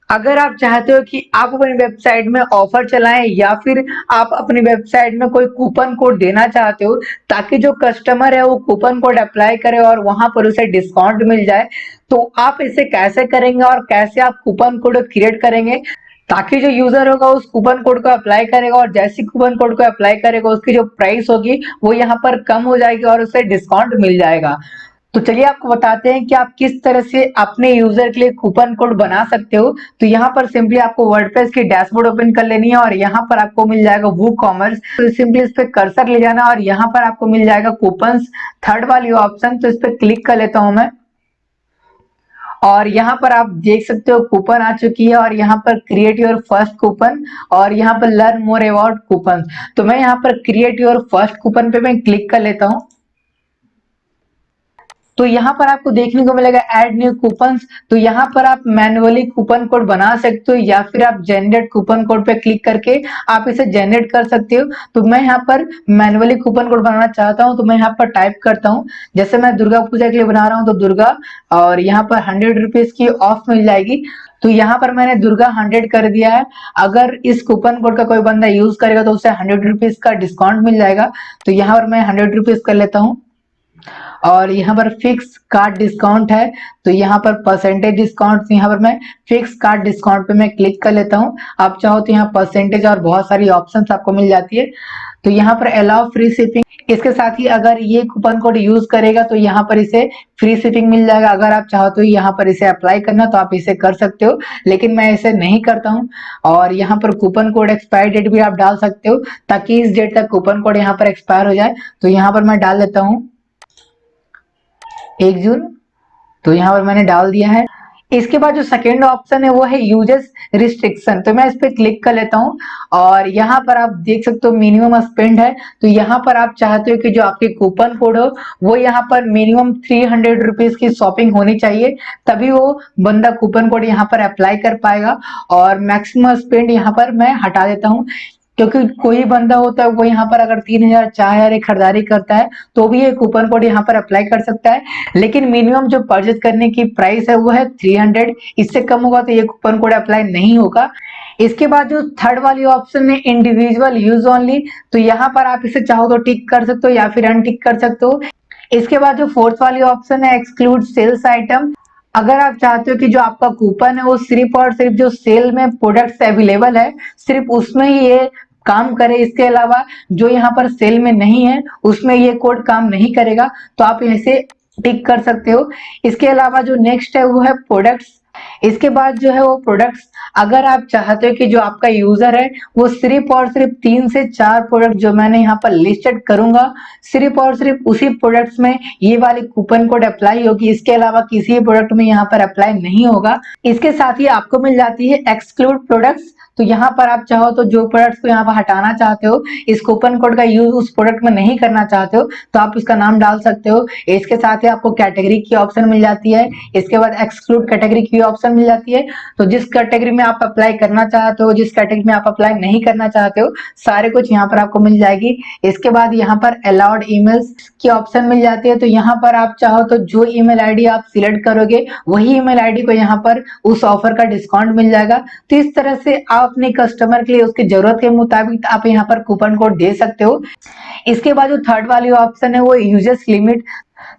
अगर आप चाहते हो कि आप अपनी वेबसाइट में ऑफर चलाएं या फिर आप अपनी वेबसाइट में कोई कूपन कोड देना चाहते हो ताकि जो कस्टमर है वो कूपन कोड अप्लाई करे और वहां पर उसे डिस्काउंट मिल जाए, तो आप इसे कैसे करेंगे और कैसे आप कूपन कोड क्रिएट करेंगे ताकि जो यूजर होगा उस कूपन कोड को अप्लाई करेगा और जैसे कूपन कोड को अप्लाई करेगा उसकी जो प्राइस होगी वो यहाँ पर कम हो जाएगी और उसे डिस्काउंट मिल जाएगा। तो चलिए आपको बताते हैं कि आप किस तरह से अपने यूजर के लिए कूपन कोड बना सकते हो। तो यहाँ पर सिंपली आपको वर्डप्रेस की डैशबोर्ड ओपन कर लेनी है और यहाँ पर आपको मिल जाएगा वो कॉमर्स। तो सिंपली इस पे कर्सर ले जाना और यहाँ पर आपको मिल जाएगा कूपन्स, थर्ड वाली ऑप्शन। तो इस पे क्लिक कर लेता हूं मैं और यहाँ पर आप देख सकते हो कूपन आ चुकी है और यहाँ पर क्रिएट योर फर्स्ट कूपन और यहाँ पर लर्न मोर अबाउट कूपन। तो मैं यहाँ पर क्रिएट योर फर्स्ट कूपन पे मैं क्लिक कर लेता हूँ। तो यहाँ पर आपको देखने को मिलेगा ऐड न्यू कूपन्स। तो यहाँ पर आप मैन्युअली कूपन कोड बना सकते हो या फिर आप जनरेट कूपन कोड पे क्लिक करके आप इसे जनरेट कर सकते हो। तो मैं यहाँ पर मैन्युअली कूपन कोड बनाना चाहता हूँ, तो मैं यहाँ पर टाइप करता हूँ। जैसे मैं दुर्गा पूजा के लिए बना रहा हूँ तो दुर्गा, और यहाँ पर 100 रुपीज की ऑफ मिल जाएगी। तो यहाँ पर मैंने दुर्गा 100 कर दिया है। अगर इस कूपन कोड का कोई बंदा यूज करेगा तो उसे 100 रुपीज का डिस्काउंट मिल जाएगा। तो यहाँ पर मैं 100 रुपीज कर लेता हूँ और यहाँ पर फिक्स कार्ड डिस्काउंट है। तो यहाँ पर परसेंटेज डिस्काउंट, यहाँ पर मैं फिक्स कार्ड डिस्काउंट पे मैं क्लिक कर लेता हूँ। आप चाहो तो यहाँ परसेंटेज और बहुत सारी ऑप्शंस आपको मिल जाती है। तो यहाँ पर अलाउ फ्री शिपिंग, इसके साथ ही अगर ये कूपन कोड यूज करेगा तो यहाँ पर इसे फ्री शिपिंग मिल जाएगा। अगर आप चाहो तो यहाँ पर इसे अप्लाई करना तो आप इसे कर सकते हो, लेकिन मैं इसे नहीं करता हूँ। और यहाँ पर कूपन कोड एक्सपायर डेट भी आप डाल सकते हो ताकि इस डेट तक कूपन कोड यहाँ पर एक्सपायर हो जाए। तो यहाँ पर मैं डाल देता हूँ 1 जून। तो यहाँ पर मैंने डाल दिया है। इसके बाद जो सेकेंड ऑप्शन है वो है यूजर्स रिस्ट्रिक्शन। तो मैं इस पे क्लिक कर लेता हूँ और यहाँ पर आप देख सकते हो मिनिमम स्पेंड है। तो यहाँ पर आप चाहते हो कि जो आपके कूपन कोड हो वो यहाँ पर मिनिमम 300 रुपीज की शॉपिंग होनी चाहिए, तभी वो बंदा कूपन कोड यहाँ पर अप्लाई कर पाएगा। और मैक्सिमम स्पेंड यहाँ पर मैं हटा देता हूँ, क्योंकि कोई बंदा होता है वो यहाँ पर अगर 3000 4000 की खरीदारी करता है तो भी ये कूपन कोड यहाँ पर अप्लाई कर सकता है। लेकिन मिनिमम जो परचेज करने की प्राइस है वो है 300, इससे कम होगा तो ये कूपन कोड अप्लाई नहीं होगा। इसके बाद जो थर्ड वाली ऑप्शन है इंडिविजुअल यूज ओनली, तो यहाँ पर आप इसे चाहो तो टिक कर सकते हो या फिर अनटिक कर सकते हो। इसके बाद जो फोर्थ वाली ऑप्शन है एक्सक्लूड सेल्स आइटम, अगर आप चाहते हो कि जो आपका कूपन है वो सिर्फ और सिर्फ जो सेल में प्रोडक्ट्स अवेलेबल है सिर्फ उसमें ही ये काम करे, इसके अलावा जो यहाँ पर सेल में नहीं है उसमें ये कोड काम नहीं करेगा, तो आप इसे टिक कर सकते हो। इसके अलावा जो नेक्स्ट है वो है प्रोडक्ट्स। इसके बाद जो है वो प्रोडक्ट्स, अगर आप चाहते हो कि जो आपका यूजर है वो सिर्फ और सिर्फ 3 से 4 प्रोडक्ट जो मैंने यहाँ पर लिस्टेड करूंगा सिर्फ और सिर्फ उसी प्रोडक्ट्स में ये वाली कूपन कोड अप्लाई होगी, इसके अलावा किसी प्रोडक्ट में यहाँ पर अप्लाई नहीं होगा। इसके साथ ही आपको मिल जाती है एक्सक्लूड प्रोडक्ट्स। तो यहाँ पर आप चाहो तो जो प्रोडक्ट्स को यहाँ पर हटाना चाहते हो, इस कूपन कोड का यूज उस प्रोडक्ट में नहीं करना चाहते हो, तो आप उसका नाम डाल सकते हो। इसके साथ ही आपको कैटेगरी की ऑप्शन मिल जाती है। इसके बाद एक्सक्लूड कैटेगरी की ऑप्शन मिल जाती है। तो जिस कैटेगरी में आप अप्लाई करना चाहते हो, जिस कैटेगरी में आप अप्लाई नहीं करना चाहते हो, सारे कुछ यहाँ पर आपको मिल जाएगी। इसके बाद यहाँ पर अलाउड ईमेल्स की ऑप्शन मिल जाती है। तो यहाँ पर आप चाहो तो जो ईमेल आईडी आप सिलेक्ट करोगे वही ईमेल आईडी को यहाँ पर उस ऑफर का डिस्काउंट मिल जाएगा। तो इस तरह से आप अपने कस्टमर के लिए उसकी जरूरत के मुताबिक आप यहाँ पर कूपन कोड दे सकते हो। इसके बाद जो थर्ड वाली ऑप्शन है वो यूजर्स लिमिट।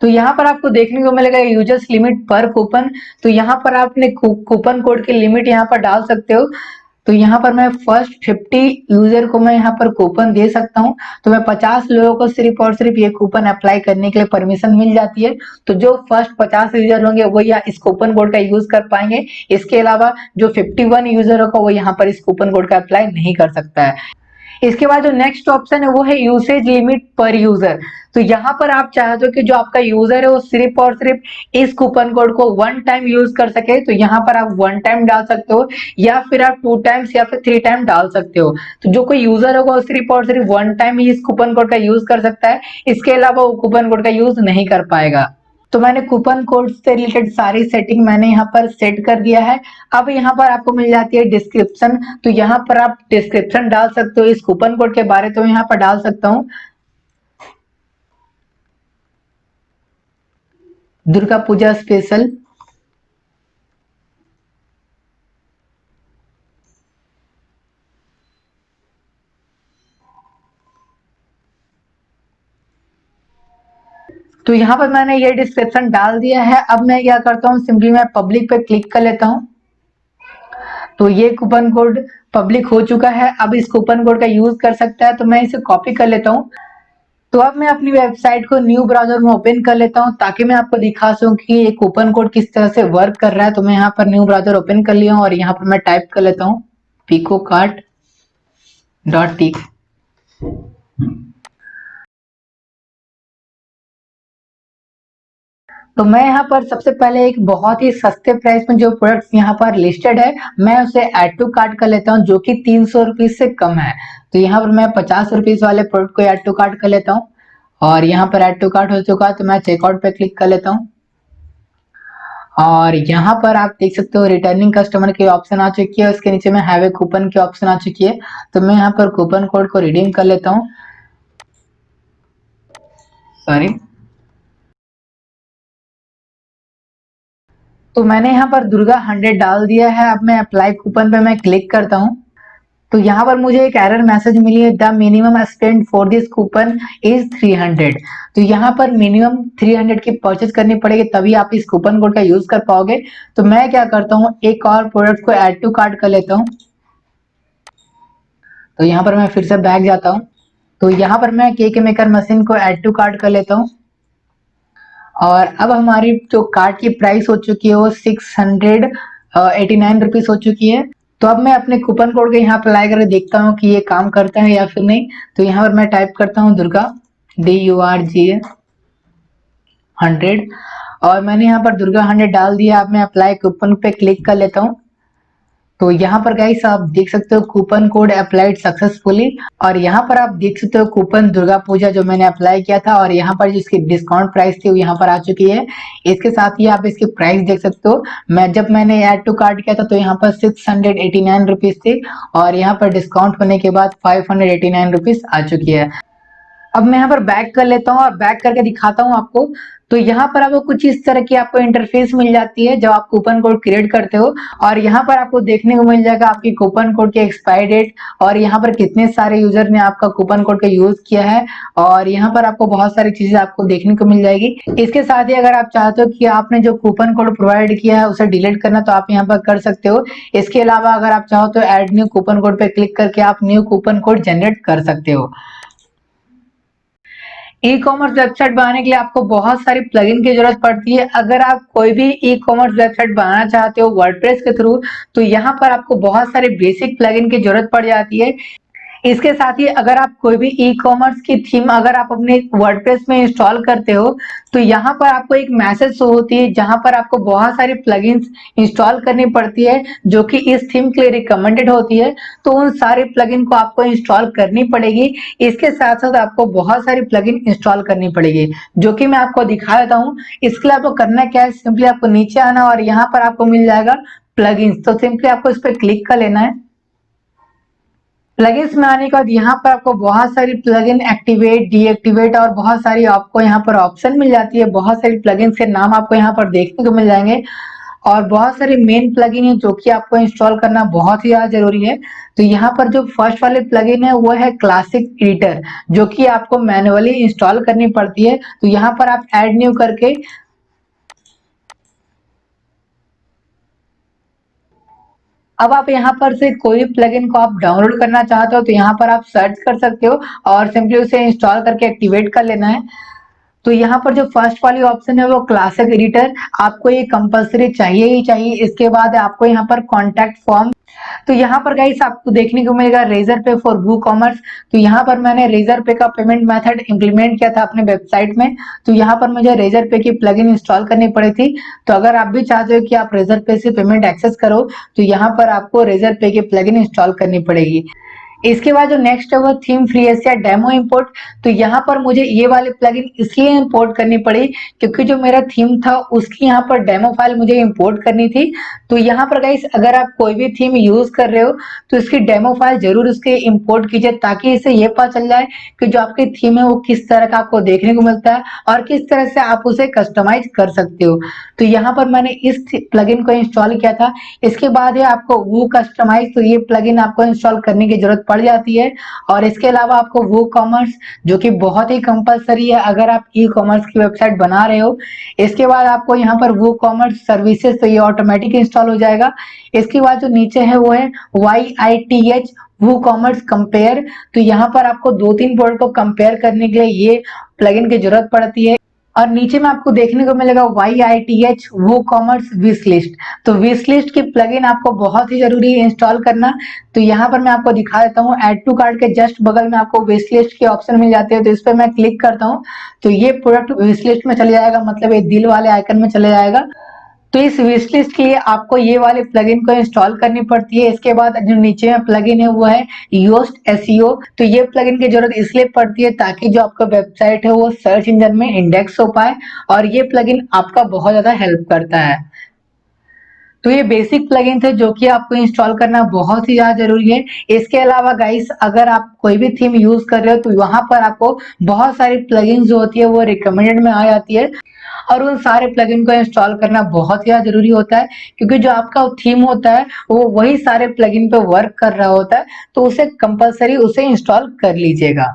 तो यहाँ पर आपको देखने को मिलेगा यूजर्स लिमिट पर कूपन। तो यहाँ पर आप अपने कूपन कोड की लिमिट यहाँ पर डाल सकते हो। तो यहाँ पर मैं फर्स्ट 50 यूजर को मैं यहाँ पर कूपन दे सकता हूँ। तो मैं 50 लोगों को सिर्फ और सिर्फ ये कूपन अप्लाई करने के लिए परमिशन मिल जाती है। तो जो फर्स्ट 50 यूजर होंगे वो या इस कूपन कोड का यूज कर पाएंगे, इसके अलावा जो 51 यूजर होगा वो यहाँ पर इस कूपन कोड का अप्लाई नहीं कर सकता है। इसके बाद जो नेक्स्ट ऑप्शन है वो है यूसेज लिमिट पर यूजर। तो यहाँ पर आप चाहते हो कि जो आपका यूजर है वो सिर्फ और सिर्फ इस कूपन कोड को 1 टाइम यूज कर सके, तो यहाँ पर आप 1 टाइम डाल सकते हो या फिर आप 2 टाइम्स या फिर 3 टाइम डाल सकते हो। तो जो कोई यूजर होगा वो सिर्फ और सिर्फ 1 टाइम ही इस कूपन कोड का यूज कर सकता है, इसके अलावा वो कूपन कोड का यूज नहीं कर पाएगा। तो मैंने कूपन कोड से रिलेटेड सारी सेटिंग मैंने यहाँ पर सेट कर दिया है। अब यहाँ पर आपको मिल जाती है डिस्क्रिप्शन। तो यहाँ पर आप डिस्क्रिप्शन डाल सकते हो इस कूपन कोड के बारे, तो यहाँ पर डाल सकता हूँ दुर्गा पूजा स्पेशल। तो यहाँ पर मैंने ये डिस्क्रिप्शन डाल दिया है। अब मैं क्या करता हूँ, सिंपली मैं पब्लिक पे क्लिक कर लेता हूँ। तो ये कूपन कोड पब्लिक हो चुका है। अब इस कूपन कोड का यूज कर सकता है, तो मैं इसे कॉपी कर लेता हूँ। तो अब मैं अपनी वेबसाइट को न्यू ब्राउजर में ओपन कर लेता हूँ ताकि मैं आपको दिखा सकूं कि ये कूपन कोड किस तरह से वर्क कर रहा है। तो मैं यहाँ पर न्यू ब्राउजर ओपन कर लिया हूँ और यहाँ पर मैं टाइप कर लेता हूँ picocart.t। तो मैं यहाँ पर सबसे पहले एक बहुत ही सस्ते प्राइस में जो प्रोडक्ट्स यहाँ पर लिस्टेड है, मैं उसे ऐड टू कार्ट कर लेता हूँ, जो कि 300 रुपीज से कम है। तो यहाँ पर मैं 50 रुपीज वाले प्रोडक्ट को ऐड टू कार्ट कर लेता हूँ और यहाँ पर ऐड टू कार्ट हो चुका है। तो मैं चेकआउट पे क्लिक कर लेता हूँ और यहाँ पर आप देख सकते हो रिटर्निंग कस्टमर की ऑप्शन आ चुकी है, उसके नीचे में हैव ए कूपन की ऑप्शन आ चुकी है। तो मैं यहाँ पर कूपन कोड को रिडीम कर लेता हूँ। सॉरी, तो मैंने यहाँ पर दुर्गा 100 डाल दिया है। अब मैं अप्लाई कूपन पे मैं क्लिक करता हूँ। तो यहाँ पर मुझे एक एरर मैसेज मिली है, the minimum spend for this coupon is 300। तो यहाँ पर मिनिमम 300 की परचेज करनी पड़ेगी, तभी आप इस कूपन कोड का यूज कर पाओगे। तो मैं क्या करता हूँ, एक और प्रोडक्ट को ऐड टू कार्ट कर लेता हूँ। तो यहाँ पर मैं फिर से बैक जाता हूँ। तो यहाँ पर मैं केक मेकर मशीन को ऐड टू कार्ट कर लेता हूँ और अब हमारी जो कार्ट की प्राइस हो चुकी है वो 689 रुपीज हो चुकी है। तो अब मैं अपने कूपन कोड के यहाँ अप्लाई करके देखता हूँ कि ये काम करता है या फिर नहीं। तो यहाँ पर मैं टाइप करता हूँ दुर्गा DURGA 100 और मैंने यहाँ पर दुर्गा 100 डाल दिया। अब मैं अप्लाई कूपन पे क्लिक कर लेता हूँ। तो यहाँ पर गाइस आप देख सकते हो कूपन कोड अप्लाइड सक्सेसफुली और यहाँ पर आप देख सकते हो कूपन दुर्गा पूजा जो मैंने अप्लाई किया था और यहाँ पर जिसकी डिस्काउंट प्राइस थी वो यहाँ पर आ चुकी है। इसके साथ ही आप इसकी प्राइस देख सकते हो। जब मैंने ऐड टू कार्ट किया था तो यहाँ पर 689 रुपीज थी और यहाँ पर डिस्काउंट होने के बाद 589 रुपीज आ चुकी है। अब मैं यहाँ पर बैक कर लेता हूँ और बैक करके दिखाता हूँ आपको। तो यहाँ पर आपको कुछ इस तरह की आपको इंटरफेस मिल जाती है जब आप कूपन कोड क्रिएट करते हो और यहाँ पर आपको देखने को मिल जाएगा आपकी कूपन कोड की एक्सपायरी डेट और यहाँ पर कितने सारे यूजर ने आपका कूपन कोड का यूज किया है और यहाँ पर आपको बहुत सारी चीजें आपको देखने को मिल जाएगी। इसके साथ ही अगर आप चाहते हो कि आपने जो कूपन कोड प्रोवाइड किया है उसे डिलीट करना तो आप यहाँ पर कर सकते हो। इसके अलावा अगर आप चाहो तो ऐड न्यू कूपन कोड पे क्लिक करके आप न्यू कूपन कोड जनरेट कर सकते हो। ई कॉमर्स वेबसाइट बनाने के लिए आपको बहुत सारी प्लगइन की जरूरत पड़ती है। अगर आप कोई भी ई कॉमर्स वेबसाइट बनाना चाहते हो वर्डप्रेस के थ्रू तो यहाँ पर आपको बहुत सारे बेसिक प्लगइन की जरूरत पड़ जाती है। इसके साथ ही अगर आप कोई भी ई कॉमर्स की थीम अगर आप अपने वर्डप्रेस में इंस्टॉल करते हो तो यहाँ पर आपको एक मैसेज शो होती है जहां पर आपको बहुत सारी प्लगइन्स इंस्टॉल करनी पड़ती है जो कि इस थीम के लिए रिकमेंडेड होती है। तो उन सारे प्लगइन को आपको इंस्टॉल करनी पड़ेगी। इसके साथ साथ आपको बहुत सारी प्लगइन इंस्टॉल करनी पड़ेगी जो कि मैं आपको दिखा देता हूँ। इसके लिए आपको करना क्या है, सिंपली आपको नीचे आना और यहाँ पर आपको मिल जाएगा प्लगइन्स। तो सिंपली आपको इस पर क्लिक कर लेना है। प्लगइन्स में आने के बाद यहाँ पर आपको बहुत सारी प्लगइन एक्टिवेट डीएक्टिवेट और बहुत सारी आपको यहाँ पर ऑप्शन मिल जाती है। बहुत सारी प्लगइन्स के नाम आपको यहाँ पर देखने को मिल जाएंगे और बहुत सारे मेन प्लगइन है जो कि आपको इंस्टॉल करना बहुत ही ज्यादा जरूरी है। तो यहाँ पर जो फर्स्ट वाले प्लगइन है वो है क्लासिक एडिटर जो कि आपको मैन्युअली इंस्टॉल करनी पड़ती है। तो यहाँ पर आप ऐड न्यू करके अब आप यहाँ पर से कोई प्लगइन को आप डाउनलोड करना चाहते हो तो यहाँ पर आप सर्च कर सकते हो और सिंपली उसे इंस्टॉल करके एक्टिवेट कर लेना है। तो यहाँ पर जो फर्स्ट वाली ऑप्शन है वो क्लासिक एडिटर, आपको ये कंपलसरी चाहिए ही चाहिए। इसके बाद आपको यहाँ पर कॉन्टैक्ट फॉर्म। तो यहाँ पर गाइस आपको देखने को मिलेगा रेजर पे फॉर वू कॉमर्स। तो यहाँ पर मैंने रेजर पे का पेमेंट मेथड इंप्लीमेंट किया था अपने वेबसाइट में। तो यहाँ पर मुझे रेजर पे की प्लगइन इंस्टॉल करनी पड़ी थी। तो अगर आप भी चाहते हो कि आप रेजर पे से पेमेंट एक्सेस करो तो यहाँ पर आपको रेजर पे की प्लगइन इंस्टॉल करनी पड़ेगी। इसके बाद जो नेक्स्ट है वो थीम फ्री या डेमो इंपोर्ट। तो यहाँ पर मुझे ये वाली प्लगइन इसलिए इंपोर्ट करनी पड़ी क्योंकि जो मेरा थीम था उसकी यहाँ पर डेमो फाइल मुझे इंपोर्ट करनी थी। तो यहाँ पर गाइस अगर आप कोई भी थीम यूज कर रहे हो तो इसकी डेमो फाइल जरूर उसके इंपोर्ट कीजिए ताकि इससे ये पता चल जाए कि जो आपकी थीम है वो किस तरह का आपको देखने को मिलता है और किस तरह से आप उसे कस्टमाइज कर सकते हो। तो यहाँ पर मैंने इस प्लगइन को इंस्टॉल किया था। इसके बाद है आपको वो कस्टमाइज। तो ये प्लगइन आपको इंस्टॉल करने की जरूरत पड़ जाती है। और इसके अलावा आपको वो कॉमर्स जो कि बहुत ही कंपलसरी है अगर आप ई कॉमर्स की वेबसाइट बना रहे हो। इसके बाद आपको यहाँ पर वो कॉमर्स सर्विसेज, तो ये ऑटोमेटिक इंस्टॉल हो जाएगा। इसके बाद जो नीचे है वो है YITH वो कॉमर्स कंपेयर। तो यहाँ पर आपको 2-3 प्रोडक्ट को कंपेयर करने के लिए ये प्लगइन की जरूरत पड़ती है। और नीचे में आपको देखने को मिलेगा YITH वो कॉमर्स विश लिस्ट। तो विश लिस्ट की प्लगइन आपको बहुत ही जरूरी है इंस्टॉल करना। तो यहाँ पर मैं आपको दिखा देता हूँ, ऐड टू कार्ट के जस्ट बगल में आपको विश लिस्ट के ऑप्शन मिल जाते हैं। तो इस पर मैं क्लिक करता हूँ तो ये प्रोडक्ट विश लिस्ट में चले जाएगा, मतलब ये दिल वाले आइकन में चले जाएगा। तो इस विश लिस्ट के लिए आपको ये वाली प्लगइन को इंस्टॉल करनी पड़ती है। इसके बाद जो नीचे में प्लगइन है वो है योस्ट एसईओ। तो ये प्लगइन की जरूरत इसलिए पड़ती है ताकि जो आपका वेबसाइट है वो सर्च इंजन में इंडेक्स हो पाए, और ये प्लगइन आपका बहुत ज्यादा हेल्प करता है। तो ये बेसिक प्लगइन थे जो कि आपको इंस्टॉल करना बहुत ही ज्यादा जरूरी है। इसके अलावा गाइस, अगर आप कोई भी थीम यूज कर रहे हो तो वहां पर आपको बहुत सारी प्लगइन जो होती है वो रिकमेंडेड में आ जाती है, और उन सारे प्लगइन को इंस्टॉल करना बहुत ही जरूरी होता है, क्योंकि जो आपका थीम होता है वो वही सारे प्लगइन पे वर्क कर रहा होता है। तो उसे कंपलसरी उसे इंस्टॉल कर लीजिएगा।